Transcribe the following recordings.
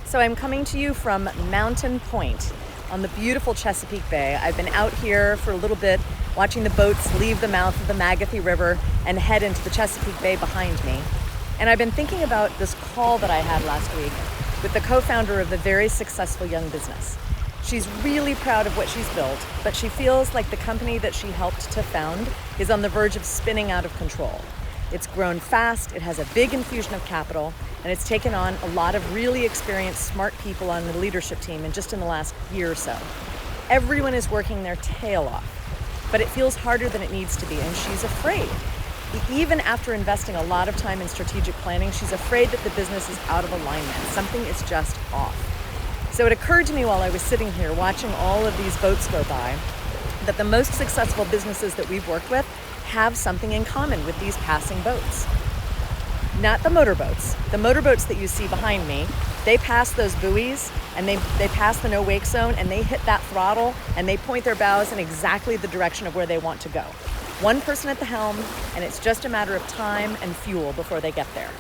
So I'm coming to you from Mountain Point on the beautiful Chesapeake Bay. I've been out here for a little bit watching the boats leave the mouth of the Magothy River and head into the Chesapeake Bay behind me. And I've been thinking about this call that I had last week with the co-founder of a very successful young business. She's really proud of what she's built, but she feels like the company that she helped to found is on the verge of spinning out of control. It's grown fast, it has a big infusion of capital, and it's taken on a lot of really experienced, smart people on the leadership team in just in the last year or so. Everyone is working their tail off, but it feels harder than it needs to be, and she's afraid. Even after investing a lot of time in strategic planning, she's afraid that the business is out of alignment. Something is just off. So it occurred to me while I was sitting here watching all of these boats go by that the most successful businesses that we've worked with have something in common with these passing boats. Not the motorboats. The motorboats that you see behind me, they pass those buoys and they pass the no wake zone and they hit that throttle and they point their bows in exactly the direction of where they want to go. One person at the helm, and it's just a matter of time and fuel before they get there.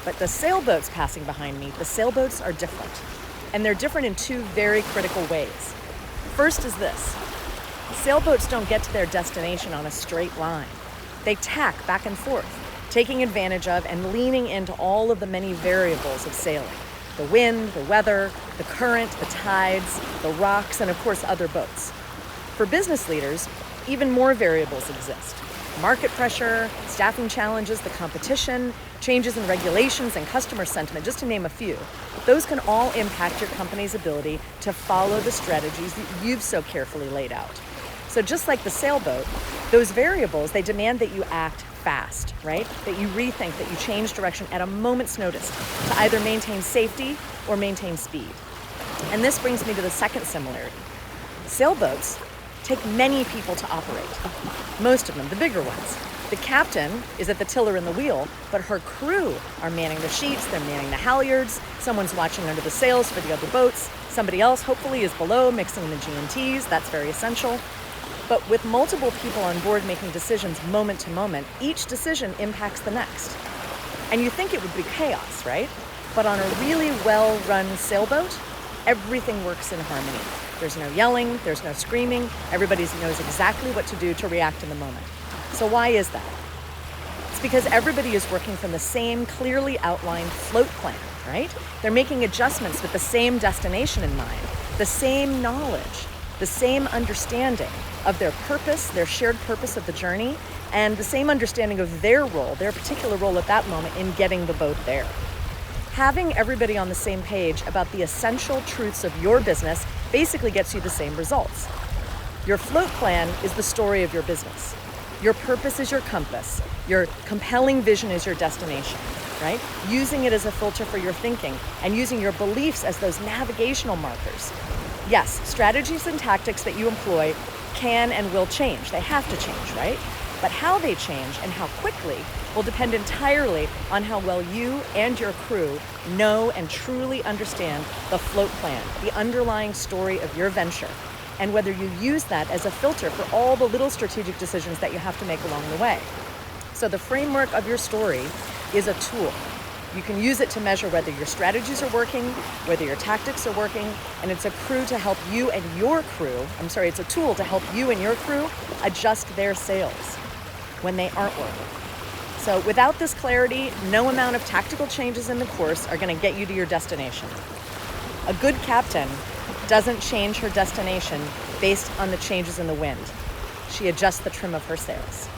But the sailboats passing behind me, the sailboats are different. And they're different in two very critical ways. First is this. Sailboats don't get to their destination on a straight line. They tack back and forth, taking advantage of and leaning into all of the many variables of sailing. The wind, the weather, the current, the tides, the rocks, and of course other boats. For business leaders, even more variables exist. Market pressure, staffing challenges, the competition, changes in regulations and customer sentiment, just to name a few. Those can all impact your company's ability to follow the strategies that you've so carefully laid out. So just like the sailboat, those variables, they demand that you act fast, right? That you rethink, that you change direction at a moment's notice to either maintain safety or maintain speed. And this brings me to the second similarity. Sailboats take many people to operate. Most of them, the bigger ones. The captain is at the tiller and the wheel, but her crew are manning the sheets, they're manning the halyards, someone's watching under the sails for the other boats, somebody else hopefully is below mixing the G&Ts, that's very essential. But with multiple people on board making decisions moment to moment, each decision impacts the next. And you think it would be chaos, right? But on a really well-run sailboat, everything works in harmony. There's no yelling, there's no screaming, everybody knows exactly what to do to react in the moment. So why is that? It's because everybody is working from the same clearly outlined float plan, right? They're making adjustments with the same destination in mind, the same knowledge, the same understanding of their purpose, their shared purpose of the journey, and the same understanding of their role, their particular role at that moment in getting the boat there. Having everybody on the same page about the essential truths of your business basically gets you the same results. Your float plan is the story of your business. Your purpose is your compass. Your compelling vision is your destination, right? Using it as a filter for your thinking and using your beliefs as those navigational markers. Yes, strategies and tactics that you employ can and will change. They have to change, right? But how they change and how quickly will depend entirely on how well you and your crew know and truly understand the float plan, the underlying story of your venture, and whether you use that as a filter for all the little strategic decisions that you have to make along the way. So the framework of your story is a tool. You can use it to measure whether your strategies are working, whether your tactics are working, and it's a crew to help you and your crew, it's a tool to help you and your crew adjust their sails when they aren't working. So without this clarity, no amount of tactical changes in the course are going to get you to your destination. A good captain doesn't change her destination based on the changes in the wind. She adjusts the trim of her sails.